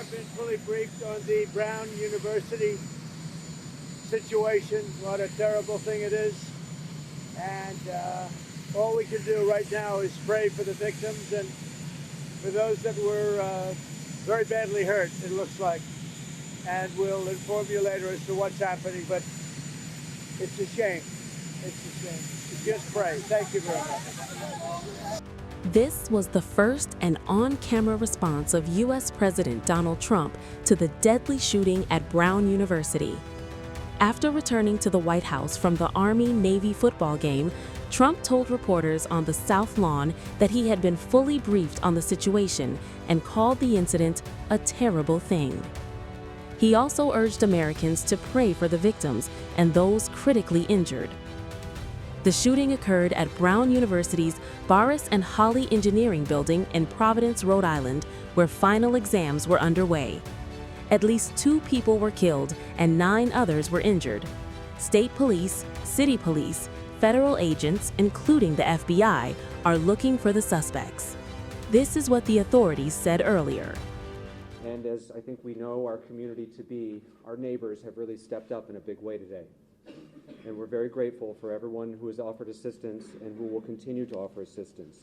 I've been fully briefed on the Brown University situation, what a terrible thing it is. And all we can do right now is pray for the victims and for those that were very badly hurt, it looks like. And we'll inform you later as to what's happening, but it's a shame. It's a shame. Just pray. Thank you very much. This was the first and on-camera response of U.S. President Donald Trump to the deadly shooting at Brown University. After returning to the White House from the Army-Navy football game, Trump told reporters on the South Lawn that he had been fully briefed on the situation and called the incident a terrible thing. He also urged Americans to pray for the victims and those critically injured. The shooting occurred at Brown University's Barus and Holley Engineering Building in Providence, Rhode Island, where final exams were underway. At least 2 people were killed and 9 others were injured. State police, city police, federal agents, including the FBI, are looking for the suspects. This is what the authorities said earlier. And as I think we know our community to be, our neighbors have really stepped up in a big way today. And we're very grateful for everyone who has offered assistance and who will continue to offer assistance.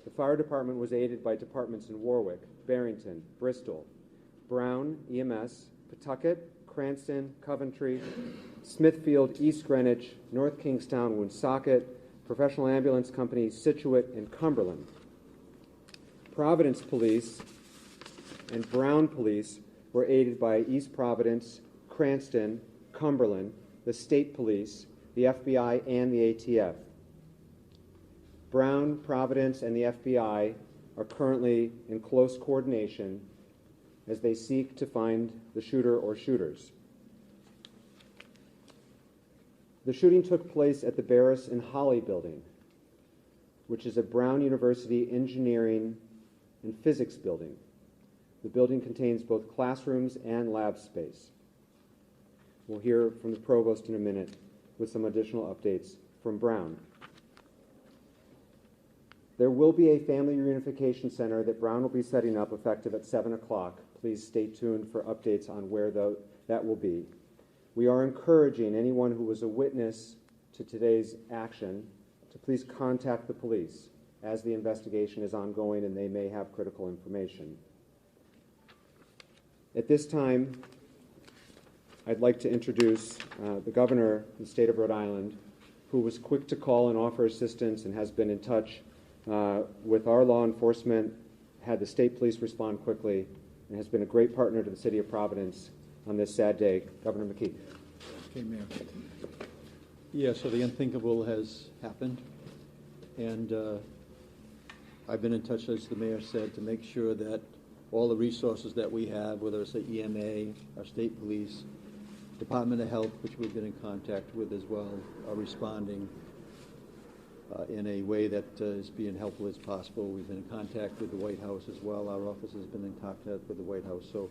The fire department was aided by departments in Warwick, Barrington, Bristol, Brown, EMS, Pawtucket, Cranston, Coventry, Smithfield, East Greenwich, North Kingstown, Woonsocket, Professional Ambulance Company, Scituate, and Cumberland. Providence Police and Brown Police were aided by East Providence, Cranston, Cumberland, the State Police, the FBI, and the ATF. Brown, Providence, and the FBI are currently in close coordination as they seek to find the shooter or shooters. The shooting took place at the Barus and Holley building, which is a Brown University engineering and physics building. The building contains both classrooms and lab space. We'll hear from the provost in a minute with some additional updates from Brown. There will be a family reunification center that Brown will be setting up effective at 7 o'clock. Please stay tuned for updates on where that will be. We are encouraging anyone who was a witness to today's action to please contact the police as the investigation is ongoing and they may have critical information. At this time, I'd like to introduce the governor of the state of Rhode Island, who was quick to call and offer assistance and has been in touch with our law enforcement, had the state police respond quickly, and has been a great partner to the city of Providence on this sad day. Governor McKee. Okay, Mayor. Yeah, so the unthinkable has happened, and I've been in touch, as the mayor said, to make sure that all the resources that we have, whether it's the EMA, our state police, Department of Health, which we've been in contact with as well, are responding in a way that is being helpful as possible. We've been in contact with the White House as well. Our office has been in contact with the White House. So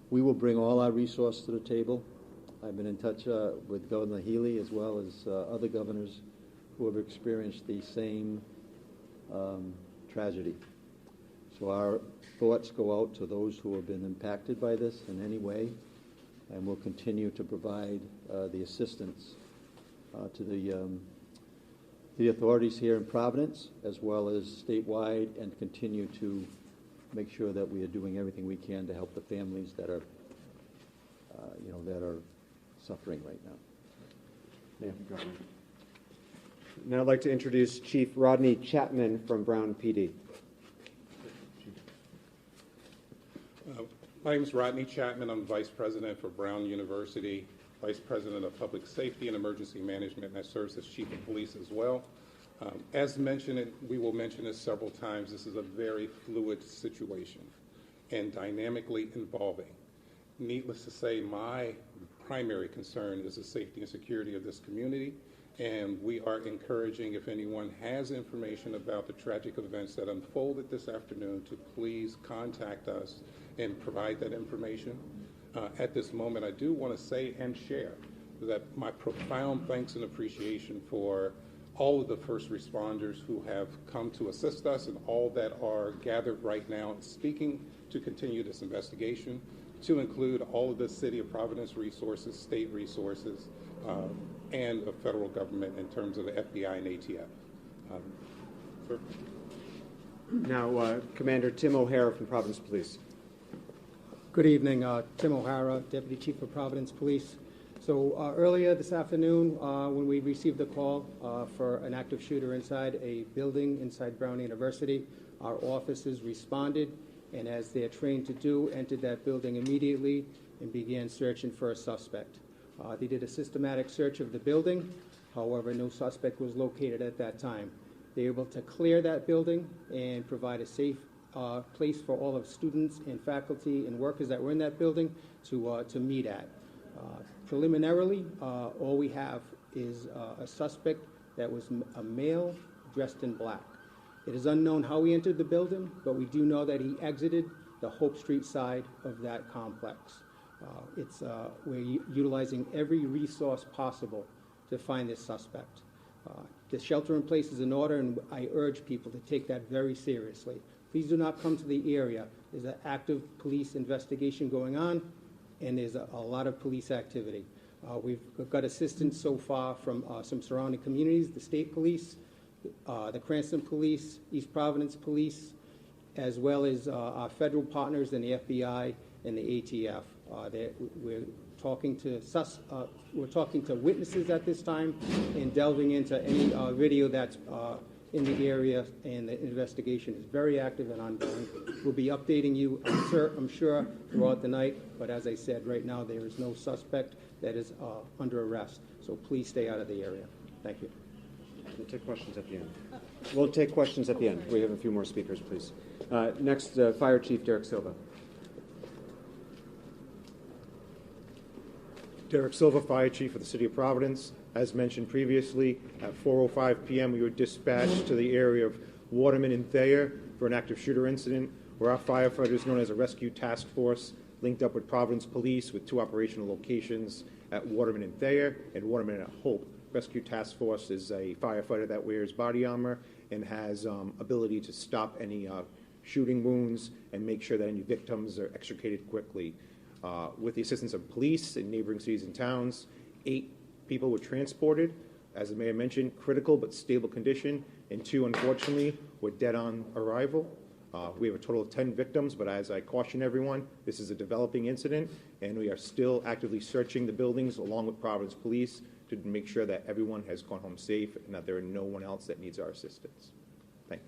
we will bring all our resources to the table. I've been in touch with Governor Healy as well as other governors who have experienced the same tragedy. So our thoughts go out to those who have been impacted by this in any way, and we'll continue to provide the assistance to the authorities here in Providence as well as statewide, and continue to make sure that we are doing everything we can to help the families that are, that are suffering right now. Thank you, Governor. Now I'd like to introduce Chief Rodney Chapman from Brown PD. My name is Rodney Chapman. I'm Vice President for Brown University, Vice President of Public Safety and Emergency Management, and I serve as Chief of Police as well. As mentioned, and we will mention this several times, this is a very fluid situation and dynamically evolving. Needless to say, my primary concern is the safety and security of this community, and we are encouraging, if anyone has information about the tragic events that unfolded this afternoon, to please contact us and provide that information. At this moment, I do want to say and share that my profound thanks and appreciation for all of the first responders who have come to assist us and all that are gathered right now and speaking to continue this investigation, to include all of the City of Providence resources, state resources, and the federal government in terms of the FBI and ATF. Sir? Now, Commander Tim O'Hara from Providence Police. Good evening, Tim O'Hara, Deputy Chief of Providence Police. So earlier this afternoon, when we received the call for an active shooter inside a building inside Brown University, our officers responded, and as they're trained to do, entered that building immediately and began searching for a suspect. They did a systematic search of the building. However, no suspect was located at that time. They were able to clear that building and provide a safe place for all of students and faculty and workers that were in that building to meet at. Preliminarily, all we have is a suspect that was a male dressed in black. It is unknown how he entered the building, but we do know that he exited the Hope Street side of that complex. We're utilizing every resource possible to find this suspect. The shelter in place is in order, and I urge people to take that very seriously. Please do not come to the area. There's an active police investigation going on, and there's a lot of police activity. We've got assistance so far from some surrounding communities, the state police, the Cranston Police, East Providence Police, as well as our federal partners in the FBI and the ATF. We're talking to witnesses at this time and delving into any video that's in the area, and the investigation is very active and ongoing. We'll be updating you, I'm sure, throughout the night, but as I said, right now there is no suspect that is under arrest, so please stay out of the area. Thank you. We'll take questions at the end. We'll take questions at the end. We have a few more speakers, please. Next, Fire Chief Derek Silva. Derek Silva, Fire Chief of the City of Providence. As mentioned previously, at 4:05 p.m. we were dispatched to the area of Waterman and Thayer for an active shooter incident where our firefighters, known as a rescue task force, linked up with Providence Police with 2 operational locations at Waterman and Thayer and Waterman and Hope. Rescue Task Force is a firefighter that wears body armor and has ability to stop any shooting wounds and make sure that any victims are extricated quickly. With the assistance of police in neighboring cities and towns, 8 people were transported, as the mayor mentioned, critical but stable condition, and 2, unfortunately, were dead on arrival. We have a total of 10 victims, but as I caution everyone, this is a developing incident, and we are still actively searching the buildings along with Providence Police to make sure that everyone has gone home safe and that there are no one else that needs our assistance. Thank you.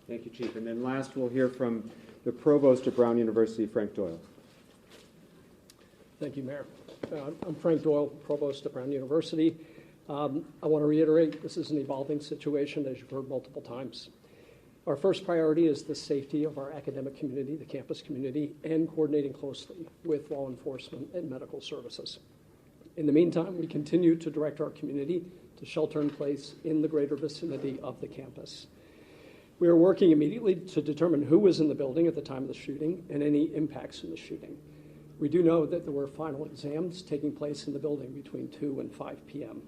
Thank you, Chief. And then last, we'll hear from the Provost of Brown University, Frank Doyle. Thank you, Mayor. I'm Frank Doyle, Provost at Brown University. I want to reiterate, this is an evolving situation, as you've heard multiple times. Our first priority is the safety of our academic community, the campus community, and coordinating closely with law enforcement and medical services. In the meantime, we continue to direct our community to shelter in place in the greater vicinity of the campus. We are working immediately to determine who was in the building at the time of the shooting and any impacts in the shooting. We do know that there were final exams taking place in the building between 2 and 5 p.m.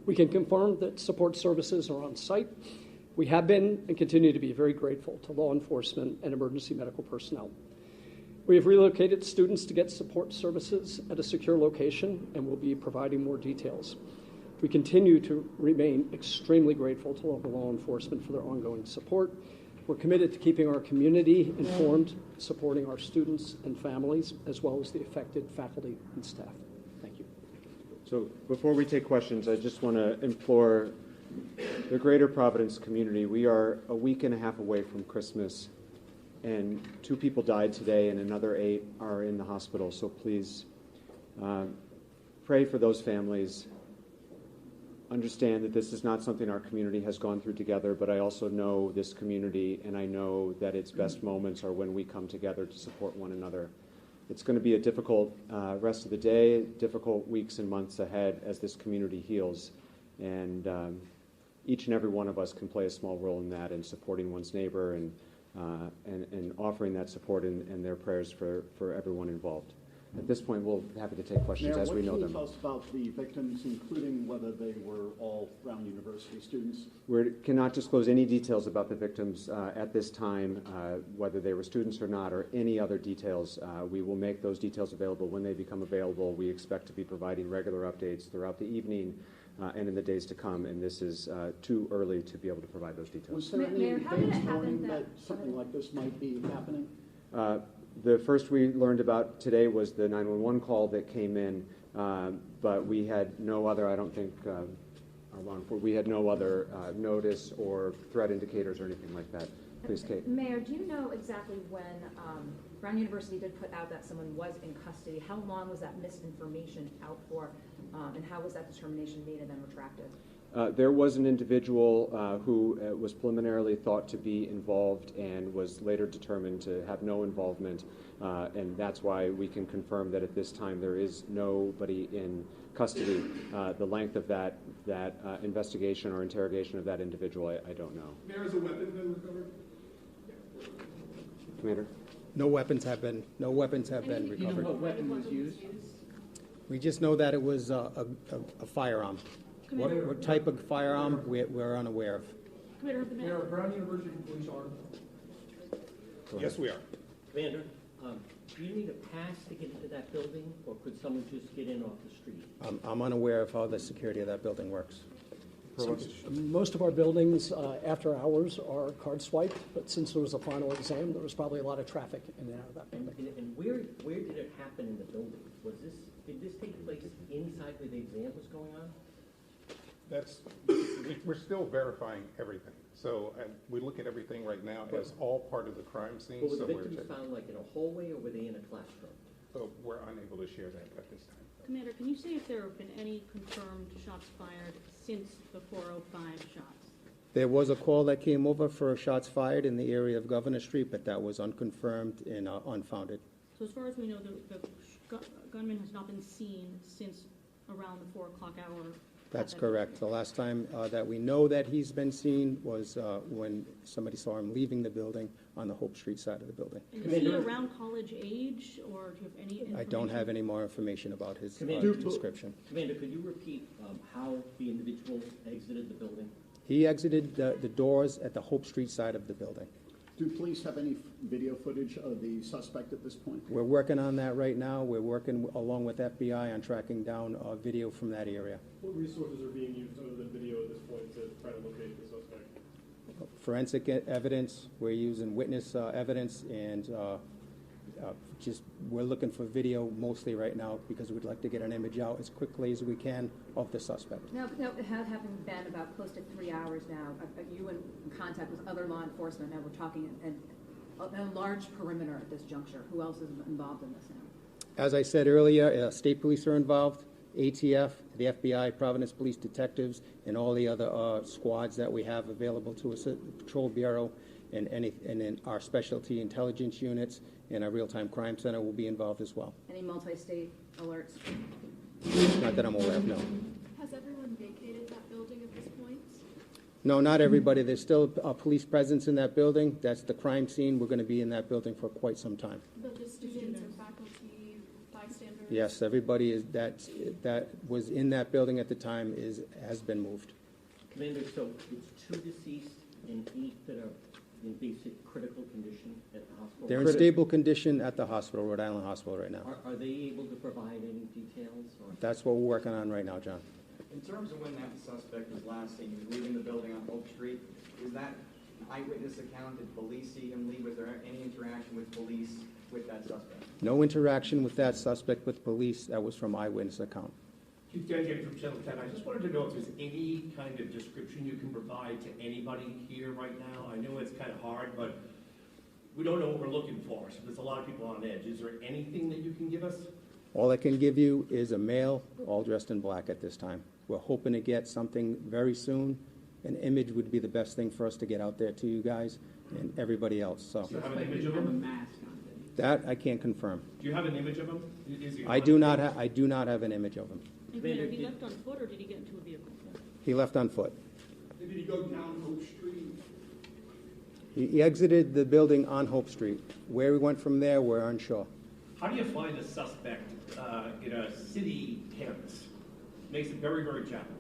We can confirm that support services are on site. We have been and continue to be very grateful to law enforcement and emergency medical personnel. We have relocated students to get support services at a secure location, and will be providing more details. We continue to remain extremely grateful to local law enforcement for their ongoing support. We're committed to keeping our community informed, supporting our students and families, as well as the affected faculty and staff. Thank you. So before we take questions, I just want to implore the greater Providence community. We are a week and a half away from Christmas, and 2 people died today and another 8 are in the hospital. So please pray for those families. Understand that this is not something our community has gone through together, but I also know this community, and I know that its best moments are when we come together to support one another. It's going to be a difficult rest of the day, difficult weeks and months ahead as this community heals, and each and every one of us can play a small role in that, in supporting one's neighbor and offering that support and their prayers for everyone involved. at this point, we'll be happy to take questions Mayor, as we know what them. can you tell us about the victims, including whether they were all Brown University students? We cannot disclose any details about the victims at this time, whether they were students or not, or any other details. We will make those details available when they become available. We expect to be providing regular updates throughout the evening and in the days to come, and this is too early to be able to provide those details. Was there any Mayor, how did it advance happen warning that- that something like this might be happening? The first we learned about today was the 911 call that came in, but we had no other, I don't think, we had no other notice or threat indicators or anything like that. Please, Kate. Mayor, do you know exactly when Brown University did put out that someone was in custody? How long was that misinformation out for, and how was that determination made and then retracted? There was an individual who was preliminarily thought to be involved and was later determined to have no involvement, and that's why we can confirm that at this time there is nobody in custody. The length of that investigation or interrogation of that individual, I don't know. Mayor, has a weapon been recovered? Commander? No weapons have been recovered. Do you know what weapon was used? We just know that it was a firearm. What type of firearm, we're unaware of. Mayor, Brown University Police are. Yes, we are. Commander, do you need a pass to get into that building, or could someone just get in off the street? I'm unaware of how the security of that building works. Most of our buildings after hours are card swiped, but since there was a final exam, there was probably a lot of traffic in and out of that building. And where did it happen in the building? Did this take place inside where the exam was going on? We're still verifying everything. So we look at everything right now as all part of the crime scene. But were the So victims found like in a hallway, or were they in a classroom? we're unable to share that at this time. Commander, can you say if there have been any confirmed shots fired since the 405 shots? There was a call that came over for shots fired in the area of Governor Street, but that was unconfirmed and unfounded. So as far as we know, the gunman has not been seen since around the 4 o'clock hour? That's correct. The last time that we know that he's been seen was when somebody saw him leaving the building on the Hope Street side of the building. And is he around college age, or do you have any information? I don't have any more information about his description. Commander, could you repeat how the individual exited the building? He exited the doors at the Hope Street side of the building. Do police have any video footage of the suspect at this point? We're working on that right now. We're working along with FBI on tracking down video from that area. What resources are being used other than video at this point to try to locate the suspect? Forensic evidence, we're using witness evidence, and we're looking for video mostly right now because we'd like to get an image out as quickly as we can of the suspect. Now, having been about close to 3 hours now, are you in contact with other law enforcement? Now we're talking a large perimeter at this juncture. Who else is involved in this now? As I said earlier, state police are involved, ATF, the FBI, Providence Police Detectives, and all the other squads that we have available to us at the Patrol Bureau, and then our specialty intelligence units and our real-time crime center will be involved as well. Any multi-state alerts? Not that I'm aware of, no. Has everyone vacated that building at this point? No, not everybody. There's still a police presence in that building. That's the crime scene. We're going to be in that building for quite some time. But the students or faculty, bystanders? Yes, everybody that was in that building at the time has been moved. Commander, so it's 2 deceased and 8 that are in basic critical condition at the hospital? They're in stable condition at the hospital, Rhode Island Hospital right now. Are they able to provide any details? Or? That's what we're working on right now, John. In terms of when that suspect was last seen, he was leaving the building on Hope Street. Is that an eyewitness account? Did police see him leave? Was there any interaction with police with that suspect? No interaction with that suspect with police. That was from eyewitness account. Chief Dedicated from Channel 10, I just wanted to know if there's any kind of description you can provide to anybody here right now. I know it's kind of hard, but we don't know what we're looking for, so there's a lot of people on edge. Is there anything that you can give us? All I can give you is a male, all dressed in black at this time. We're hoping to get something very soon. An image would be the best thing for us to get out there to you guys and everybody else. So Do you have an image of him? that I can't confirm. Do you have an image of him? I do not have an image of him. And Commander, he left on foot, or did he get into a vehicle? He left on foot. Did he go down Hope Street? He exited the building on Hope Street. Where he went from there, we're unsure. How do you find a suspect in a city campus? Makes it very, very challenging.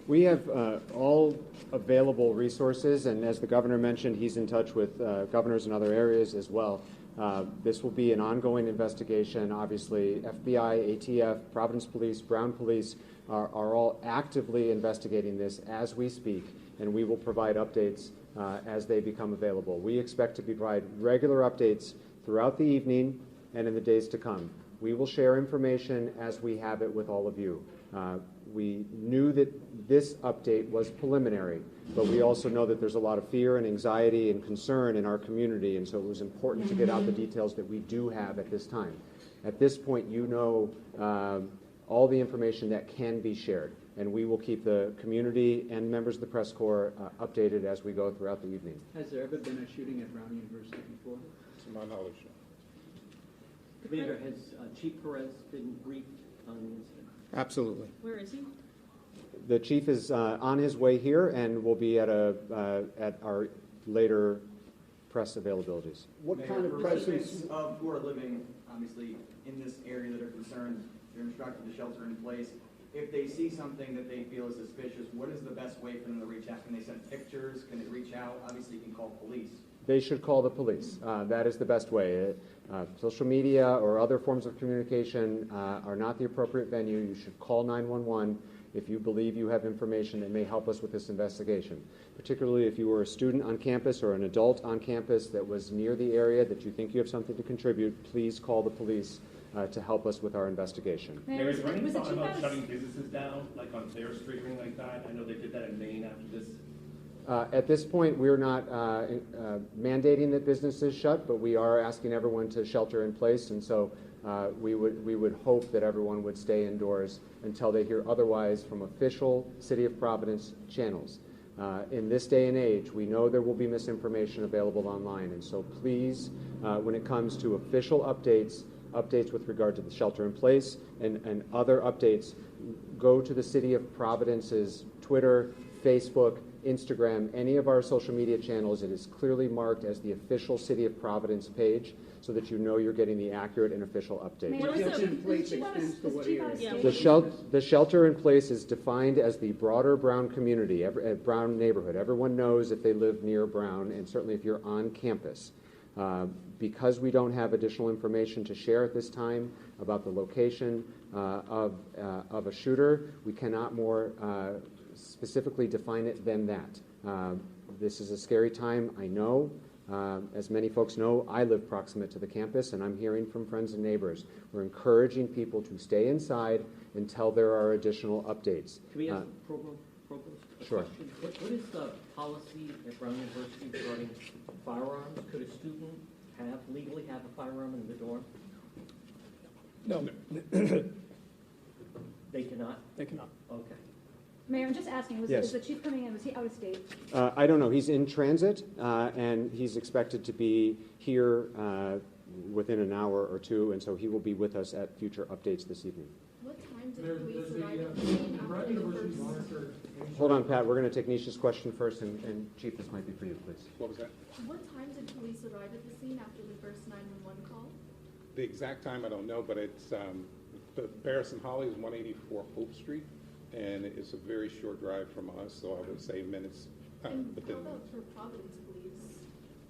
We have all available resources, and as the governor mentioned, he's in touch with governors in other areas as well. This will be an ongoing investigation. Obviously, FBI, ATF, Providence Police, Brown Police are all actively investigating this as we speak, and we will provide updates as they become available. We expect to provide regular updates throughout the evening and in the days to come. We will share information as we have it with all of you. We knew that this update was preliminary, but we also know that there's a lot of fear and anxiety and concern in our community, and so it was important to get out the details that we do have at this time. At this point, you know all the information that can be shared, and we will keep the community and members of the press corps updated as we go throughout the evening. Has there ever been a shooting at Brown University before? To my knowledge, no. Commander, has Chief Perez been briefed on the incident? Absolutely. Where is he? The chief is on his way here and will be at our later press availabilities. What kind of presence of who are living, obviously, in this area that are concerned, they're instructed to shelter in place. If they see something that they feel is suspicious, what is the best way for them to reach out? Can they send pictures? Can they reach out? Obviously, you can call police. They should call the police. That is the best way. Social media or other forms of communication are not the appropriate venue. You should call 911 if you believe you have information that may help us with this investigation. Particularly if you were a student on campus or an adult on campus that was near the area that you think you have something to contribute, please call the police to help us with our investigation. Mayor, is there any thought about shutting businesses down, like on Fair Street or anything like that? I know they did that in Maine after this. At this point, we're not mandating that businesses shut, but we are asking everyone to shelter in place, and so we would hope that everyone would stay indoors until they hear otherwise from official City of Providence channels. In this day and age, we know there will be misinformation available online, and so please, when it comes to official updates with regard to the shelter in place and other updates, go to the City of Providence's Twitter, Facebook, Instagram, any of our social media channels. It is clearly marked as the official City of Providence page so that you know you're getting the accurate and official update. The shelter in place is defined as the broader Brown community, Brown neighborhood. Everyone knows if they live near Brown, and certainly if you're on campus. Because we don't have additional information to share at this time about the location of a shooter, we cannot more specifically define it than that. This is a scary time, I know. As many folks know, I live proximate to the campus, and I'm hearing from friends and neighbors. We're encouraging people to stay inside until there are additional updates. Can we ask Provost a Sure. question? What is the policy at Brown University regarding firearms? Could a student legally have a firearm in the dorm? No. They cannot? They cannot. Okay. Mayor, I'm just asking, Yes. is the chief coming in? Was he out of state? I don't know. He's in transit, and he's expected to be here within an hour or two, and so he will be with us at future updates this evening. What time did police arrive at the scene after the first? Hold on, Pat. We're going to take Nisha's question first, and Chief, this might be for you, please. What was that? What time did police arrive at the scene after the first 911 call? The exact time I don't know, but it's the Barus Holley is 184 Hope Street, and it's a very short drive from us, so I would say minutes. And within how about for Providence Police?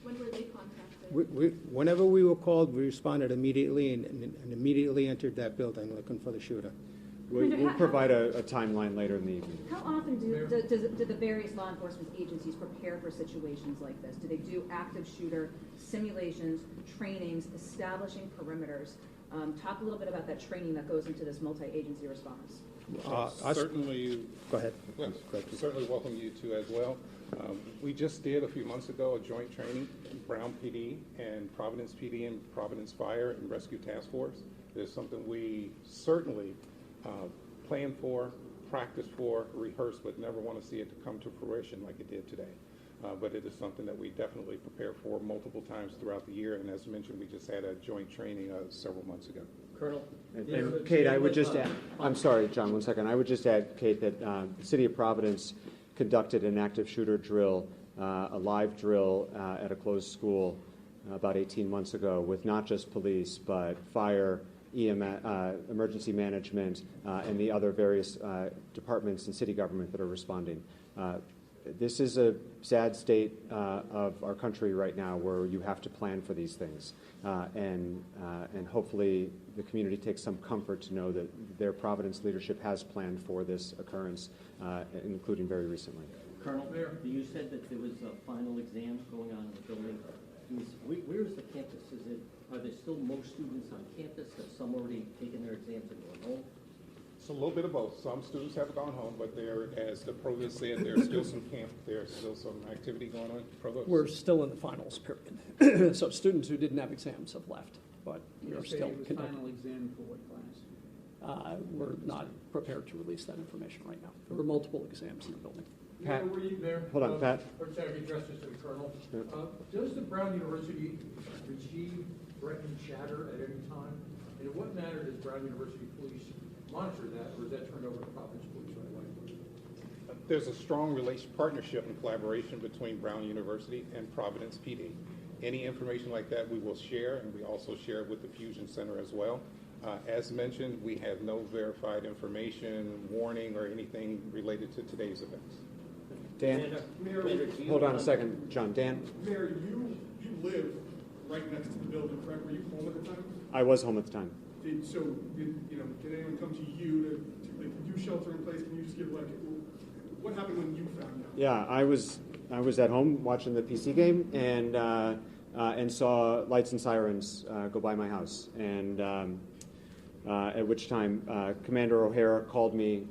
When were they contacted? Whenever we were called, we responded immediately and immediately entered that building looking for the shooter. We'll provide a timeline later in the evening. How often do the various law enforcement agencies prepare for situations like this? Do they do active shooter simulations, trainings, establishing perimeters? Talk a little bit about that training that goes into this multi-agency response. Certainly. Go ahead. Yes, certainly welcome you to as well. We just did a few months ago a joint training, Brown PD and Providence PD and Providence Fire and Rescue Task Force. It is something we certainly plan for, practice for, rehearse, but never want to see it to come to fruition like it did today. But it is something that we definitely prepare for multiple times throughout the year. And as mentioned, we just had a joint training several months ago. Colonel? And Kate, I would just add, I'm sorry, John, 1 second. I would just add, Kate, that the City of Providence conducted an active shooter drill, a live drill at a closed school about 18 months ago with not just police, but fire, emergency management, and the other various departments and city government that are responding. This is a sad state of our country right now where you have to plan for these things. And hopefully the community takes some comfort to know that their Providence leadership has planned for this occurrence, including very recently. Colonel, you said that there was a final exam going on in the building. Where is the campus? Are there still most students on campus? Have some already taken their exams and gone home? It's a little bit of both. Some students have gone home, but there, as the provost said, there's still some there's still some activity going on. Provost? We're still in the finals period. So students who didn't have exams have left, but we're still conducting. Final exam for what class? We're not prepared to release that information right now. There were multiple exams in the building. Pat, were you there? hold on, Pat. Or should I address this to the Colonel? Yeah. Does the Brown University receive threatened chatter at any time? And in what manner does Brown University Police monitor that, or is that turned over to Providence Police right away? There's a strong partnership and collaboration between Brown University and Providence PD. Any information like that we will share, and we also share it with the Fusion Center as well. As mentioned, we have no verified information, warning, or anything related to today's events. Dan, hold on a second, John. Dan? Mayor, you live right next to the building, correct? Were you home at the time? I was home at the time. Did anyone come to you to do shelter in place? Can you just give what happened when you found out? Yeah, I was at home watching the PC game and saw lights and sirens go by my house, and at which time Commander O'Hara called me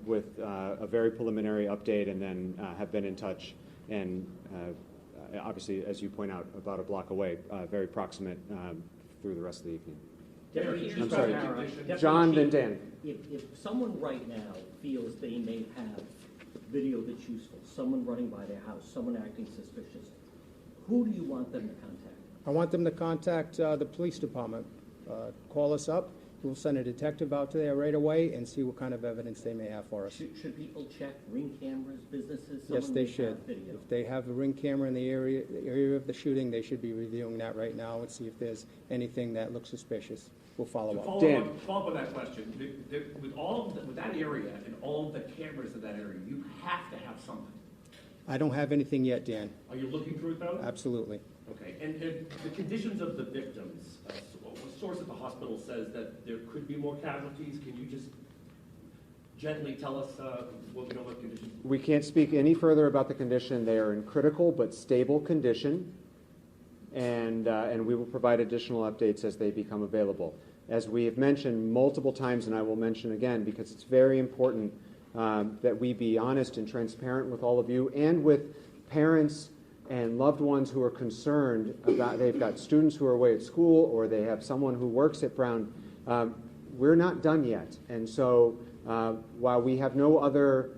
with a very preliminary update, and then have been in touch, and obviously, as you point out, about a block away, very proximate through the rest of the evening. I'm sorry, John, then Dan. If someone right now feels they may have video that's useful, someone running by their house, someone acting suspicious, who do you want them to contact? I want them to contact the police department. Call us up. We'll send a detective out to there right away and see what kind of evidence they may have for us. Should people check ring cameras, businesses? Yes, they should. If they have a ring camera in the area of the shooting, they should be reviewing that right now and see if there's anything that looks suspicious. We'll follow up. Follow up on that question. With that area and all of the cameras in that area, you have to have something. I don't have anything yet, Dan. Are you looking through it, though? Absolutely. Okay. And the conditions of the victims, a source at the hospital says that there could be more casualties. Can you just gently tell us what we know about conditions? We can't speak any further about the condition. They are in critical but stable condition, and we will provide additional updates as they become available. As we have mentioned multiple times, and I will mention again because it's very important that we be honest and transparent with all of you and with parents and loved ones who are concerned about, they've got students who are away at school or they have someone who works at Brown. We're not done yet. And so while we have no other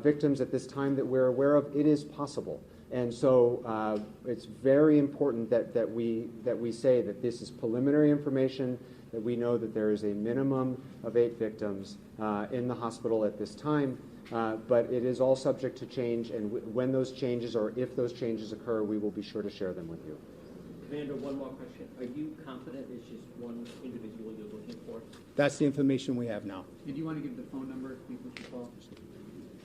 victims at this time that we're aware of, it is possible. And so it's very important that we say that this is preliminary information, that we know that there is a minimum of 8 victims in the hospital at this time. But it is all subject to change, and when those changes or if those changes occur, we will be sure to share them with you. Commander, one more question. Are you confident it's just one individual you're looking for? That's the information we have now. Did you want to give the phone number people should call?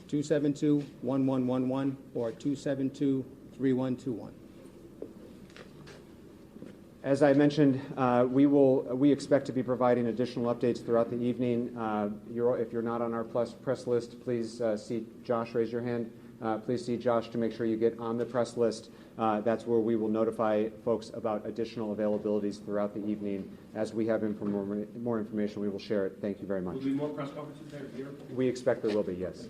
272-1111 or 272-3121. As I mentioned, we expect to be providing additional updates throughout the evening. If you're not on our press list, please see Josh. Raise your hand. Please see Josh to make sure you get on the press list. That's where we will notify folks about additional availabilities throughout the evening. As we have more information, we will share it. Thank you very much. Will there be more press conferences there here? We expect there will be, yes.